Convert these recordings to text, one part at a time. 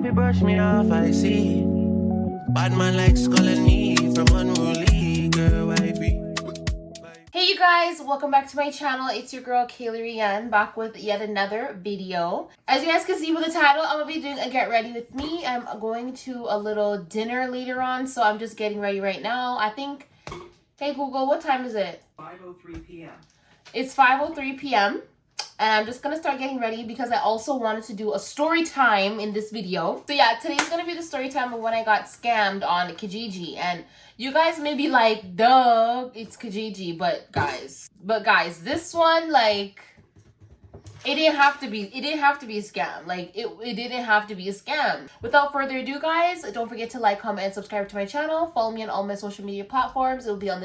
fi brush me off, I see. Bad man like skull and knee from unruly girl, I be. Hey you guys, welcome back to my channel. It's your girl Rea-Ann back with yet another video. As you guys can see with the title, I'm gonna be doing a get ready with me. I'm going to a little dinner later on, so I'm just getting ready right now. I think, hey Google, what time is it? 5:03 p.m. It's 5:03 p.m. and I'm just gonna start getting ready because I also wanted to do a story time in this video. So yeah, today's gonna be the story time of when I got scammed on Kijiji. And you guys may be like, duh, it's Kijiji, but guys, this one, like, it didn't have to be a scam. Like, it didn't have to be a scam. Without further ado, guys, don't forget to like, comment, and subscribe to my channel. Follow me on all my social media platforms. It will be on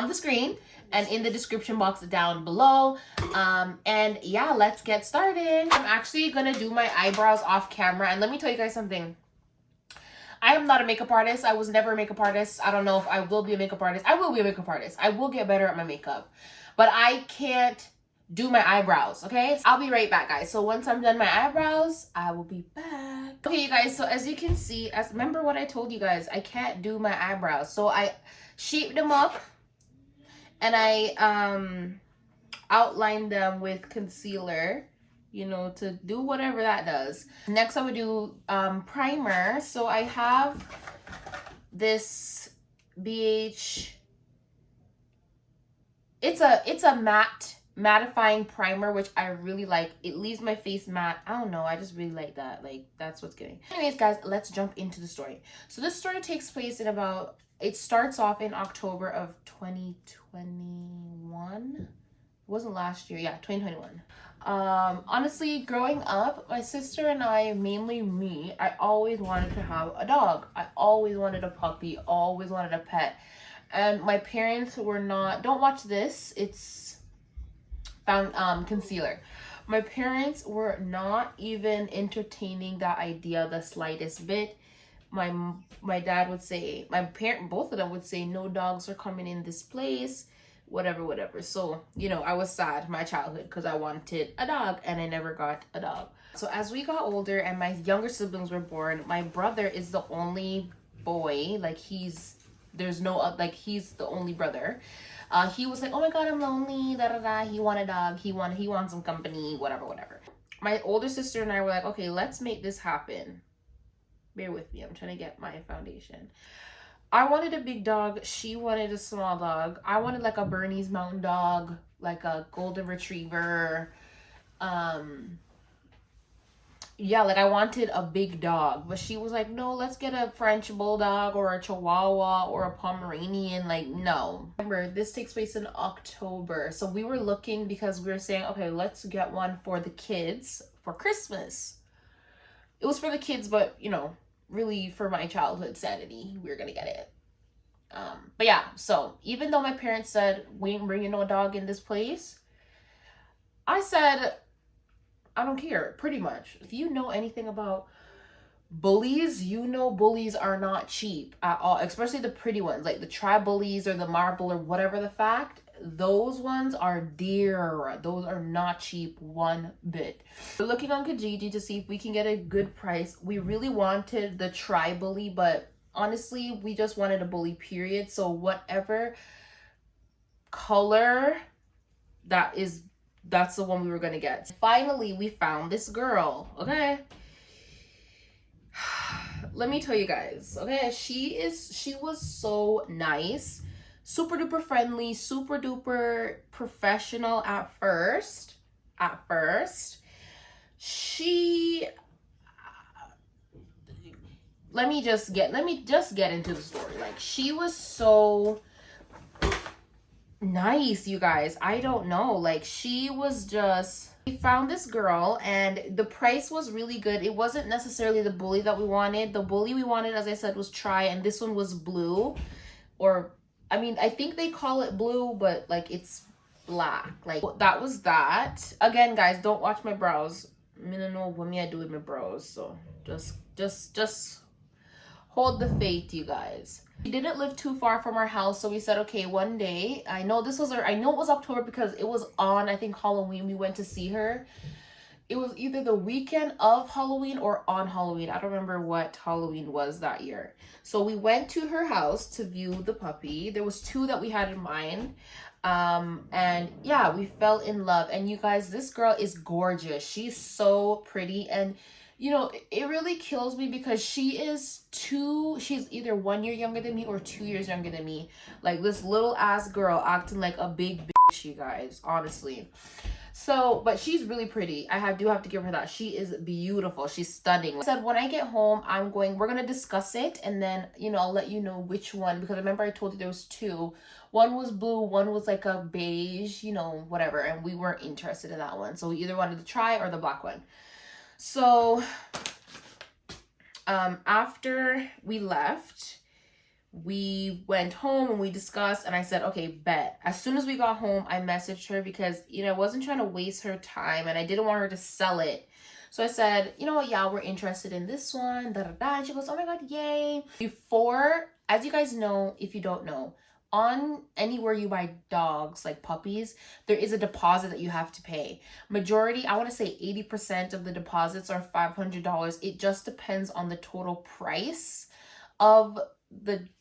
the screen and in the description box down below. And yeah, let's get started. I'm actually gonna do my eyebrows off camera, and let me tell you guys something. I am not a makeup artist. I was never a makeup artist. I don't know if I will be a makeup artist. I will be a makeup artist. I will get better at my makeup, but I can't do my eyebrows, okay? I'll be right back, guys. So once I'm done my eyebrows, I will be back. Okay, you guys, so as you can see, remember what I told you guys, I can't do my eyebrows. So I shaped them up and I outlined them with concealer, you know, to do whatever that does. Next I would do primer. So I have this BH, it's a mattifying primer, which I really like. It leaves my face matte. I don't know, I just really like that. Like, that's what's good. Anyways, guys, let's jump into the story. So this story takes place in it starts off in October of 2021. It wasn't last year. Yeah, 2021. Honestly, growing up, my sister and I, mainly me, I always wanted to have a dog. I always wanted a puppy, always wanted a pet. And my parents were not, don't watch this, it's concealer. My parents were not even entertaining that idea the slightest bit. My dad would say, both of them would say, no dogs are coming in this place, whatever. So, you know, I was sad my childhood because I wanted a dog and I never got a dog. So as we got older and my younger siblings were born, my brother is the only boy. Like, he's the only brother. He was like, oh my god, I'm lonely, He want a dog, he wants some company, whatever. My older sister and I were like, okay, let's make this happen. Bear with me, I'm trying to get my foundation. I wanted a big dog, she wanted a small dog. I wanted like a Bernese Mountain Dog, like a golden retriever. Yeah, like I wanted a big dog, but she was like, no, let's get a French Bulldog or a Chihuahua or a Pomeranian. Like, no. Remember, this takes place in October. So we were looking because we were saying, okay, let's get one for the kids for Christmas. It was for the kids, but, you know, really for my childhood sanity, we were gonna get it. But yeah, so even though my parents said, we ain't bringing no dog in this place, I said, I don't care, pretty much. If you know anything about bullies, you know bullies are not cheap at all, especially the pretty ones, like the tri-bullies or the marble or whatever the fact. Those ones are dear. Those are not cheap one bit. We're looking on Kijiji to see if we can get a good price. We really wanted the tri-bully, but honestly, we just wanted a bully, period. So whatever color that's the one we were gonna get. Finally, we found this girl, okay? Let me tell you guys, okay? She was so nice. Super duper friendly, super duper professional at first. Let me just get into the story. Like, she was so nice, you guys. I don't know, like, she was just, we found this girl and the price was really good. It wasn't necessarily the bully that we wanted. The bully we wanted, as I said, was tri, and this one was blue, or I mean, I think they call it blue, but like it's black. Like, that was that. Again, guys, don't watch my brows. I don't know what I do with my brows, so just hold the faith, you guys. We didn't live too far from our house, so we said, okay, one day, I know it was October because it was on, I think, Halloween. We went to see her, it was either the weekend of Halloween or on Halloween. I don't remember what Halloween was that year. So we went to her house to view the puppy. There was two that we had in mind. And yeah, we fell in love. And you guys, this girl is gorgeous. She's so pretty. And you know, it really kills me because she's either 1 year younger than me or 2 years younger than me. Like this little ass girl acting like a big bitch, you guys, honestly. So, but she's really pretty. do have to give her that. She is beautiful. She's stunning. I said when I get home, we're gonna discuss it, and then, you know, I'll let you know which one, because remember I told you there was two. One was blue, one was like a beige, you know, whatever, and we weren't interested in that one. So we either wanted to try or the black one. So after we left, we went home and we discussed, and I said, okay, bet. As soon as we got home, I messaged her because, you know, I wasn't trying to waste her time and I didn't want her to sell it. So I said, you know what, yeah, we're interested in this one, da da da. And she goes, oh my God, yay. Before, as you guys know, if you don't know, on anywhere you buy dogs, like puppies, there is a deposit that you have to pay. Majority, I want to say 80% of the deposits are $500. It just depends on the total price of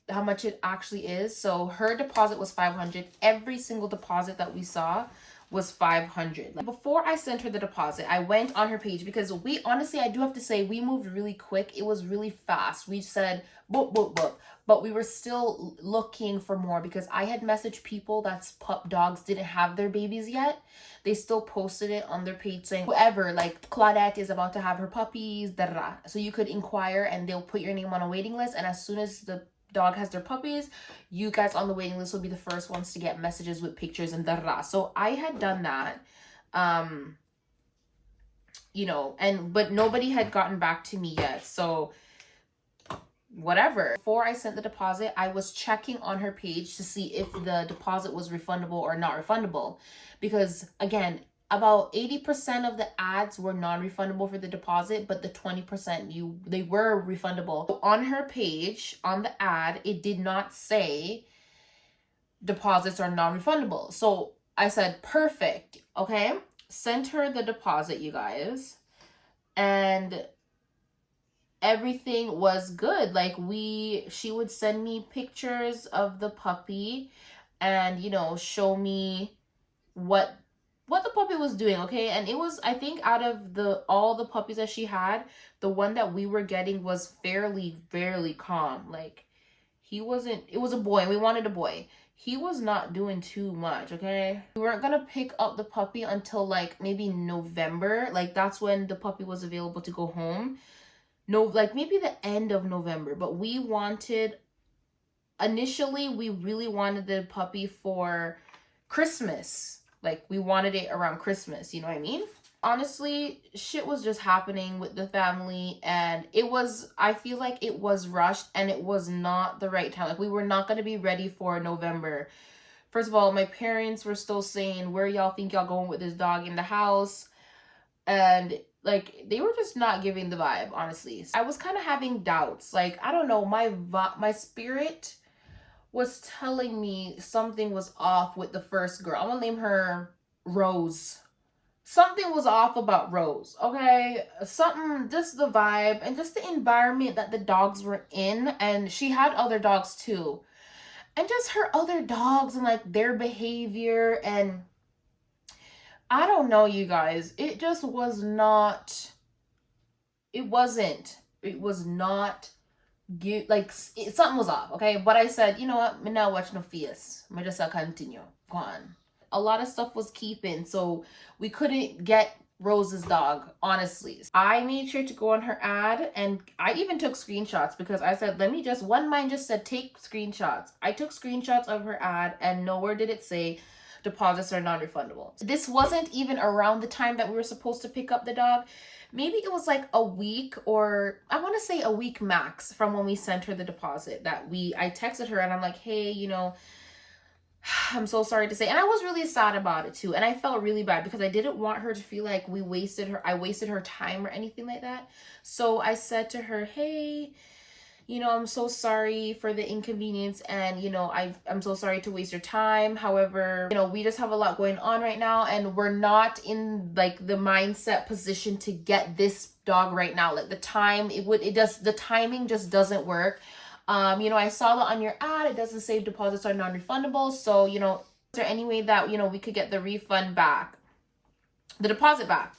how much it actually is. So her deposit was $500. Every single deposit that we saw was $500. Like, before I sent her the deposit, I went on her page because we honestly, I do have to say, we moved really quick. It was really fast. We said boop boop boop, but we were still looking for more because I had messaged people that's pup dogs didn't have their babies yet. They still posted it on their page saying whoever, like Claudette is about to have her puppies, da da da. So you could inquire and they'll put your name on a waiting list, and as soon as the dog has their puppies, you guys on the waiting list will be the first ones to get messages with pictures and da da da. So I had done that, you know, but nobody had gotten back to me yet. So whatever. Before I sent the deposit, I was checking on her page to see if the deposit was refundable or not refundable, because again, about 80% of the ads were non-refundable for the deposit, but the 20% they were refundable. On her page, on the ad, it did not say deposits are non-refundable. So I said, perfect. Okay. Sent her the deposit, you guys. And everything was good. Like she would send me pictures of the puppy and, you know, show me what the puppy was doing, okay? And it was, I think out of all the puppies that she had, the one that we were getting was fairly calm. Like it was a boy, and we wanted a boy. He was not doing too much, okay? We weren't gonna pick up the puppy until like maybe November. Like that's when the puppy was available to go home. No, like maybe the end of November. But initially we really wanted the puppy for Christmas. Like we wanted it around Christmas, you know what I mean? Honestly, shit was just happening with the family, and I feel like it was rushed and it was not the right time. Like we were not going to be ready for November. First of all, my parents were still saying, where y'all think y'all going with this dog in the house? And like they were just not giving the vibe, honestly. I was kind of having doubts. Like, I don't know, my spirit was telling me something was off with the first girl. I'm gonna name her Rose. Something was off about Rose, okay? Something, just the vibe and just the environment that the dogs were in. And she had other dogs too. And just her other dogs and like their behavior, and I don't know, you guys. It just was not, it was not like something was off, okay? But I said, you know what, me not watch no face, me just continue go on. A lot of stuff was keeping, so we couldn't get Rose's dog, honestly. I made sure to go on her ad, and I even took screenshots because I said, let me just, one mind just said take screenshots. I took screenshots of her ad, and nowhere did it say deposits are non-refundable. This wasn't even around the time that we were supposed to pick up the dog. Maybe it was like a week, or I want to say a week max from when we sent her the deposit that I texted her and I'm like, hey, you know, I'm so sorry to say. And I was really sad about it too. And I felt really bad because I didn't want her to feel like I wasted her time or anything like that. So I said to her, hey, I'm so sorry for the inconvenience, and I'm so sorry to waste your time. However, we just have a lot going on right now, and we're not in like the mindset position to get this dog right now. Like the timing just doesn't work. I saw that on your ad, it doesn't say deposits are non-refundable. So, is there any way that, we could get the refund back, the deposit back?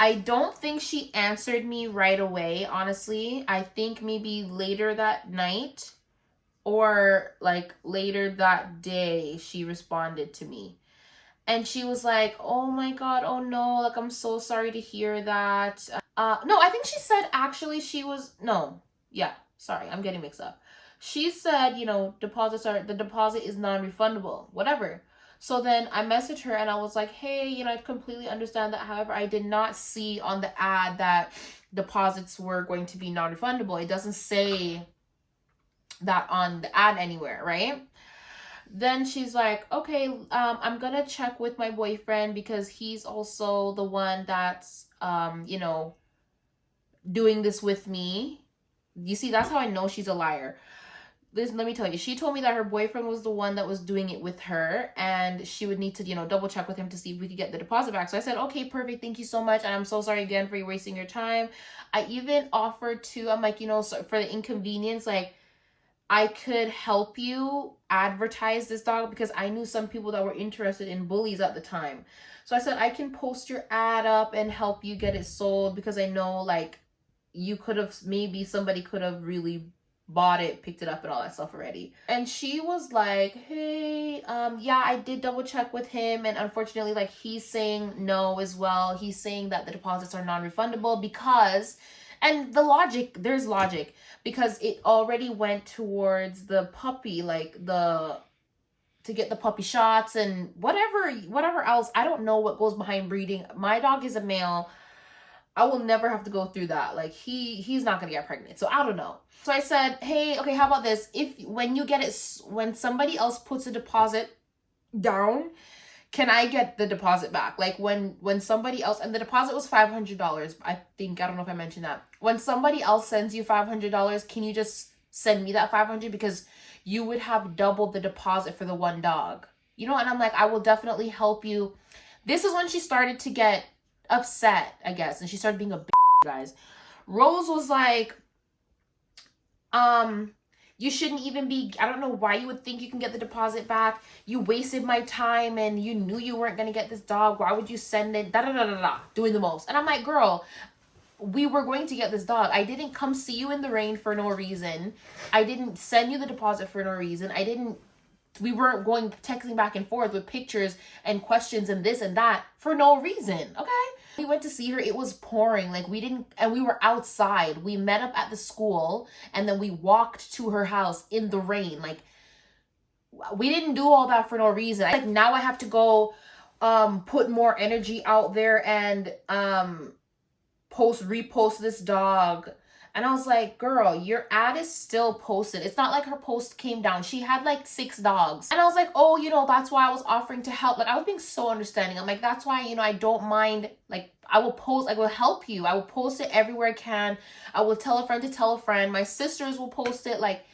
I don't think she answered me right away, honestly. I think maybe later that night or like later that day she responded to me. And she was like, oh my God, oh no, like I'm so sorry to hear that. No, I think she said actually sorry, I'm getting mixed up. She said, the deposit is non-refundable, whatever. So then I messaged her and I was like, hey, I completely understand that. However, I did not see on the ad that deposits were going to be non-refundable. It doesn't say that on the ad anywhere, right? Then she's like, okay, I'm gonna check with my boyfriend because he's also the one that's, doing this with me. You see, that's how I know she's a liar. Let me tell you, she told me that her boyfriend was the one that was doing it with her, and she would need to, double check with him to see if we could get the deposit back. So I said, okay, perfect, thank you so much, and I'm so sorry again for you wasting your time. I even offered to, I'm like, so for the inconvenience, like, I could help you advertise this dog because I knew some people that were interested in bullies at the time. So I said, I can post your ad up and help you get it sold because I know, like, somebody could have really bought it, picked it up and all that stuff already. And she was like, hey, yeah, I did double check with him, and unfortunately, like, he's saying no as well. He's saying that the deposits are non-refundable because, and there's logic, because it already went towards the puppy, like to get the puppy shots and whatever else. I don't know what goes behind breeding. My dog is a male. I will never have to go through that. Like he's not gonna get pregnant. So I don't know. So I said, hey, okay, how about this? When somebody else puts a deposit down, can I get the deposit back? Like when somebody else, and the deposit was $500. I don't know if I mentioned that. When somebody else sends you $500, can you just send me that $500? Because you would have doubled the deposit for the one dog. And I'm like, I will definitely help you. This is when she started to get upset, I guess, and she started being a bitch, guys. Rose was like, you shouldn't even be, I don't know why you would think you can get the deposit back. You wasted my time and you knew you weren't going to get this dog. Why would you send it? Doing the most. And I'm like, girl, we were going to get this dog. I didn't come see you in the rain for no reason. I didn't send you the deposit for no reason. We weren't going texting back and forth with pictures and questions and this and that for no reason, okay? We went to see her. It was pouring. Like, we were outside. We met up at the school, and then we walked to her house in the rain. Like, we didn't do all that for no reason. Like, now I have to go put more energy out there and repost this dog. And I was like, girl, your ad is still posted. It's not like her post came down. She had like 6 dogs. And I was like, oh, that's why I was offering to help. Like, I was being so understanding. I'm like, that's why, I don't mind. Like, I will help you. I will post it everywhere I can. I will tell a friend to tell a friend. My sisters will post it. Like,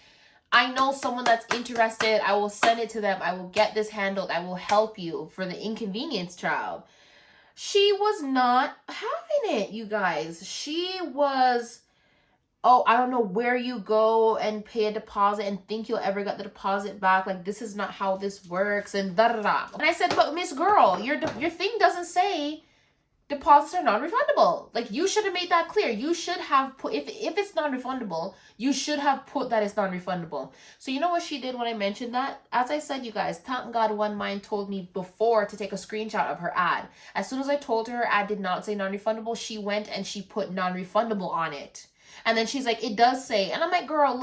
I know someone that's interested. I will send it to them. I will get this handled. I will help you for the inconvenience child. She was not having it, you guys. She was, oh, I don't know where you go and pay a deposit and think you'll ever get the deposit back. Like, this is not how this works, and da-da-da. And I said, but Miss Girl, your thing doesn't say deposits are non-refundable. Like, you should have made that clear. You should have put, if it's non-refundable, you should have put that it's non-refundable. So you know what she did when I mentioned that? As I said, you guys, thank God One Mind told me before to take a screenshot of her ad. As soon as I told her ad did not say non-refundable, she went and she put non-refundable on it. And then she's like, it does say, and I'm like, girl,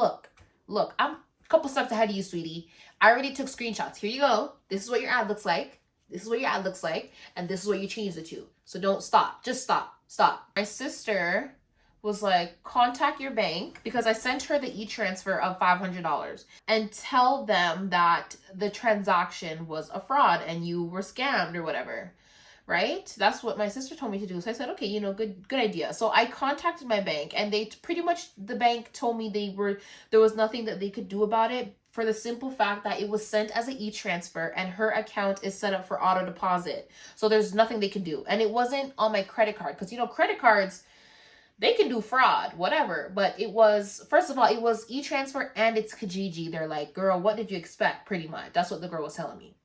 look, I'm a couple steps ahead of you, sweetie. I already took screenshots. Here you go. This is what your ad looks like. This is what your ad looks like. And this is what you changed it to. So don't stop. Just stop. My sister was like, contact your bank, because I sent her the e-transfer of $500, and tell them that the transaction was a fraud and you were scammed or whatever. right? That's what my sister told me to do. So I said, okay, good idea. So I contacted my bank, and they pretty much, the bank told me there was nothing that they could do about it, for the simple fact that it was sent as an e-transfer and her account is set up for auto deposit. So there's nothing they can do. And it wasn't on my credit card, because credit cards, they can do fraud, whatever. But it was, first of all, it was e-transfer and it's Kijiji. They're like, girl, what did you expect? Pretty much. That's what the girl was telling me.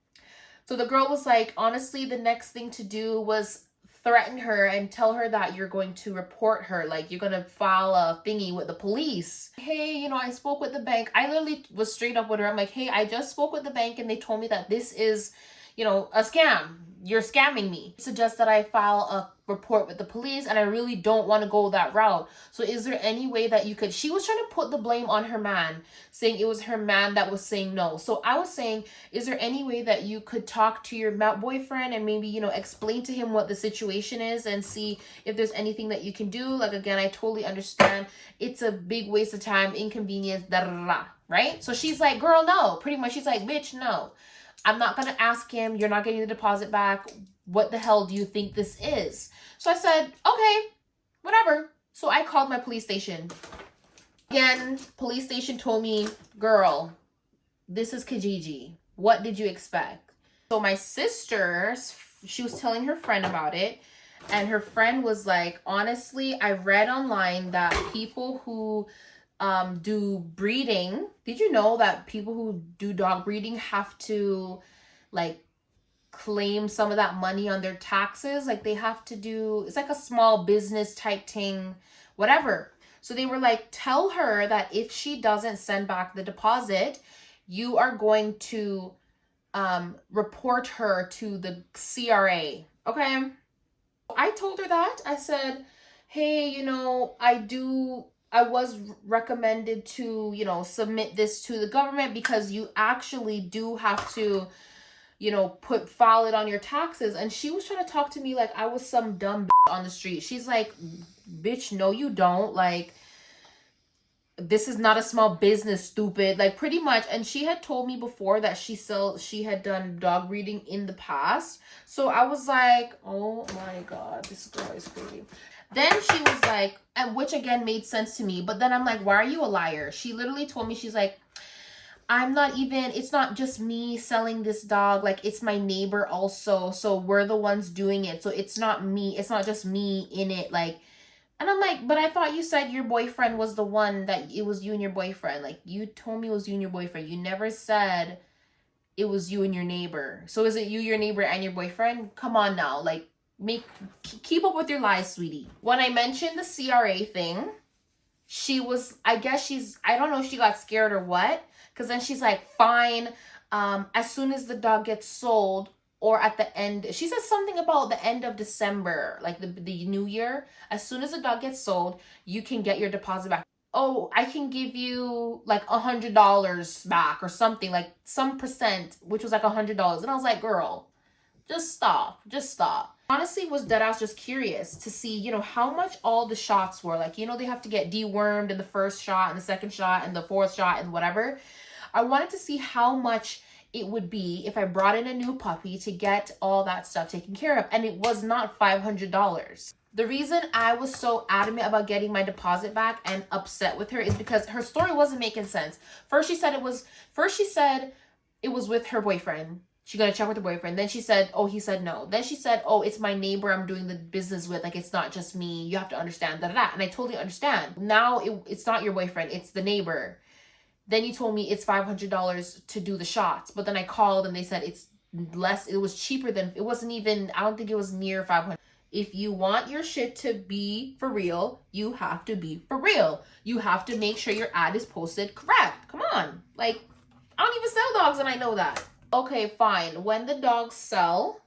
So the girl was like, honestly, the next thing to do was threaten her and tell her that you're going to report her. Like, you're going to file a thingy with the police. Hey, I spoke with the bank. I literally was straight up with her. I'm like, hey, I just spoke with the bank and they told me that this is, a scam. You're scamming me. Suggest that I file a report with the police, and I really don't want to go that route. So is there any way that you could, she was trying to put the blame on her man, saying it was her man that was saying no. So I was saying, is there any way that you could talk to your boyfriend and maybe, explain to him what the situation is and see if there's anything that you can do? Like, again, I totally understand. It's a big waste of time, inconvenience, right? So she's like, girl, no. Pretty much she's like, bitch, no. I'm not going to ask him. You're not getting the deposit back. What the hell do you think this is? So I said, okay, whatever. So I called my police station. Again, police station told me, girl, this is Kijiji. What did you expect? So my sister, she was telling her friend about it. And her friend was like, honestly, I read online that people who do breeding, did you know that people who do dog breeding have to like claim some of that money on their taxes? Like, they have to do, it's like a small business type thing, whatever. So they were like, tell her that if she doesn't send back the deposit, you are going to report her to the CRA. Okay. I told her that. I said, hey, I was recommended to, submit this to the government because you actually do have to, file it on your taxes. And she was trying to talk to me like I was some dumb bitch on the street. She's like, bitch, no, you don't. Like, this is not a small business, stupid. Like, pretty much. And she had told me before that she had done dog breeding in the past. So I was like, oh my God, this girl is crazy. Then she was like, and which again made sense to me. But then I'm like, why are you a liar? She literally told me, she's like, it's not just me selling this dog. Like, it's my neighbor also. So we're the ones doing it. So it's not me. It's not just me in it. Like, and I'm like, but I thought you said your boyfriend was the one, that it was you and your boyfriend. Like, you told me it was you and your boyfriend. You never said it was you and your neighbor. So is it you, your neighbor, and your boyfriend? Come on now. Like, keep up with your lies, sweetie. When I mentioned the CRA thing, she was, I don't know if she got scared or what, because then she's like, fine, as soon as the dog gets sold, or at the end, she says something about the end of December, like the new year, as soon as the dog gets sold, you can get your deposit back. Oh, I can give you like $100 back or something, like some percent, which was like $100. And I was like, girl, just stop. Honestly, was deadass just curious to see, how much all the shots were. Like, they have to get dewormed in the first shot and the second shot and the fourth shot and whatever. I wanted to see how much it would be if I brought in a new puppy to get all that stuff taken care of. And it was not $500. The reason I was so adamant about getting my deposit back and upset with her is because her story wasn't making sense. First she said it was with her boyfriend. She got to check with her boyfriend. Then she said, oh, he said no. Then she said, oh, it's my neighbor I'm doing the business with. Like, it's not just me. You have to understand that. And I totally understand. Now it's not your boyfriend. It's the neighbor. Then you told me it's $500 to do the shots. But then I called and they said it's less. It was cheaper than, it wasn't even, I don't think it was near $500. If you want your shit to be for real, you have to be for real. You have to make sure your ad is posted correct. Come on. Like, I don't even sell dogs and I know that. Okay, fine. When the dogs sell,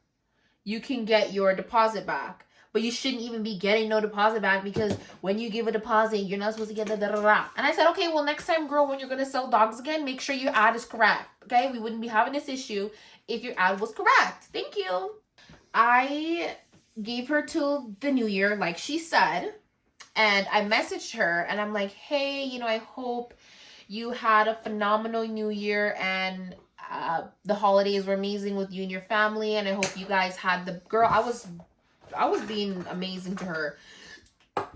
you can get your deposit back. But you shouldn't even be getting no deposit back, because when you give a deposit, you're not supposed to get the da-da-da. And I said, okay, well, next time, girl, when you're going to sell dogs again, make sure your ad is correct. Okay? We wouldn't be having this issue if your ad was correct. Thank you. I gave her till the new year, like she said. And I messaged her and I'm like, hey, I hope you had a phenomenal new year, and the holidays were amazing with you and your family, and I hope you guys had the girl. I was being amazing to her.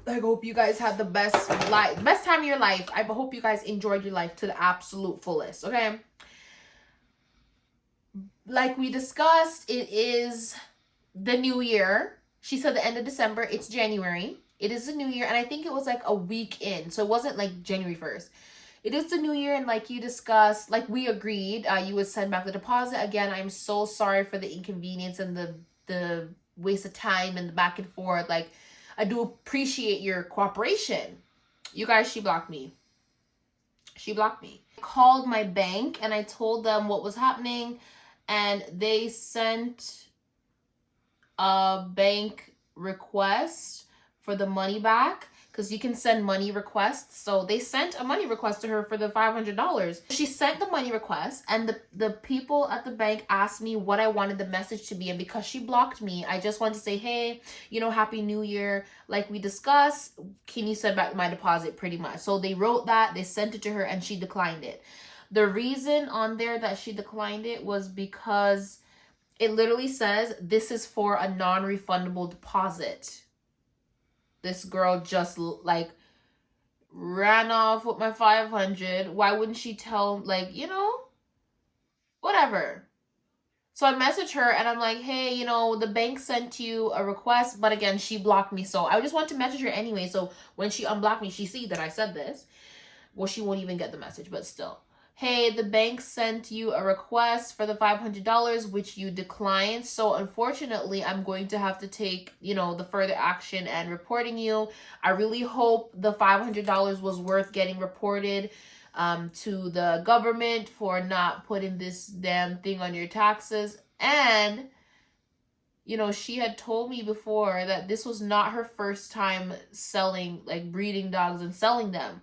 I hope you guys had the best time of your life. I hope you guys enjoyed your life to the absolute fullest. Okay. Like we discussed, it is the new year. She said the end of December. It's January. It is the new year, and I think it was like a week in, so it wasn't like January 1st. It is the new year, and like you discussed, like we agreed, you would send back the deposit. Again, I'm so sorry for the inconvenience and the waste of time and the back and forth. Like, I do appreciate your cooperation. You guys, she blocked me. She blocked me. I called my bank and I told them what was happening, and they sent a bank request for the money back, because you can send money requests. So they sent a money request to her for the $500. She sent the money request, and the people at the bank asked me what I wanted the message to be. And because she blocked me, I just wanted to say, hey, you know, Happy New Year. Like we discussed, can you send back my deposit, pretty much. So they wrote that, they sent it to her, and she declined it. The reason on there that she declined it was because it literally says, this is for a non-refundable deposit. This girl just like ran off with my 500. Why wouldn't she tell, like, you know, whatever. So I messaged her and I'm like, hey, you know, the bank sent you a request, but again, she blocked me. So I just want to message her anyway. So when she unblocked me, she see that I said this. Well, she won't even get the message, but still. Hey, the bank sent you a request for the $500, which you declined. So unfortunately, I'm going to have to take, you know, the further action and reporting you. I really hope the $500 was worth getting reported to the government for not putting this damn thing on your taxes. And, you know, she had told me before that this was not her first time selling, like, breeding dogs and selling them.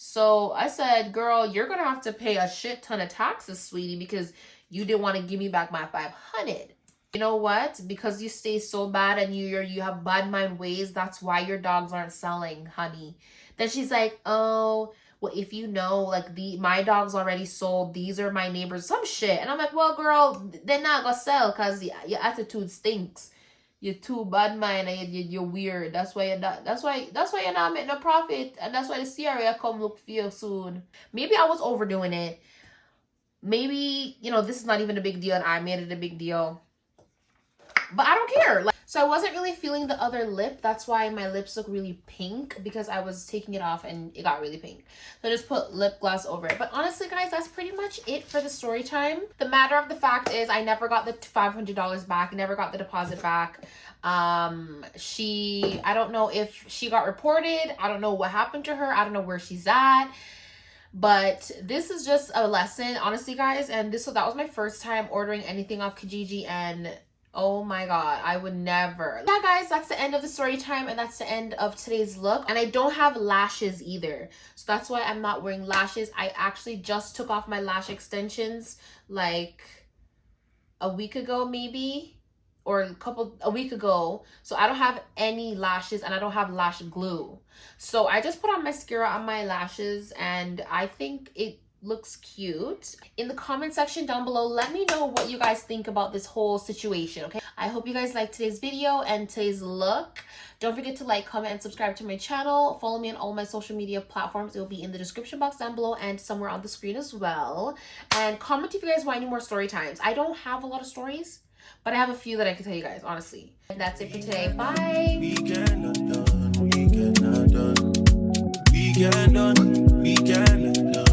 So I said, girl, you're going to have to pay a shit ton of taxes, sweetie, because you didn't want to give me back my 500. You know what? Because you stay so bad and you have bad mind ways, that's why your dogs aren't selling, honey. Then she's like, oh, well, if you know, like, my dog's already sold. These are my neighbors, some shit. And I'm like, well, girl, they're not going to sell because your attitude stinks. You're too bad mind and you're weird. That's why you're not making no profit. And that's why the CRA come look for you soon. Maybe I was overdoing it. Maybe, you know, this is not even a big deal and I made it a big deal. But I don't care. Like, so I wasn't really feeling the other lip. That's why my lips look really pink, because I was taking it off and it got really pink. So I just put lip gloss over it. But honestly, guys, that's pretty much it for the story time. The matter of the fact is I never got the $500 back. Never got the deposit back. I don't know if she got reported. I don't know what happened to her. I don't know where she's at. But this is just a lesson, honestly, guys. And that was my first time ordering anything off Kijiji, and oh my god, I would never. Yeah, guys, that's the end of the story time, and that's the end of today's look. And I don't have lashes either, so that's why I'm not wearing lashes. I actually just took off my lash extensions like a week ago, maybe, or a week ago. So I don't have any lashes, and I don't have lash glue. So I just put on mascara on my lashes, and I think it looks cute. In the comment section down below, let me know what you guys think about this whole situation, okay? I hope you guys liked today's video and today's look. Don't forget to like, comment, and subscribe to my channel. Follow me on all my social media platforms. It will be in the description box down below and somewhere on the screen as well. And comment if you guys want any more story times. I don't have a lot of stories, but I have a few that I can tell you guys, honestly. And that's it for today. Bye! We cannot done.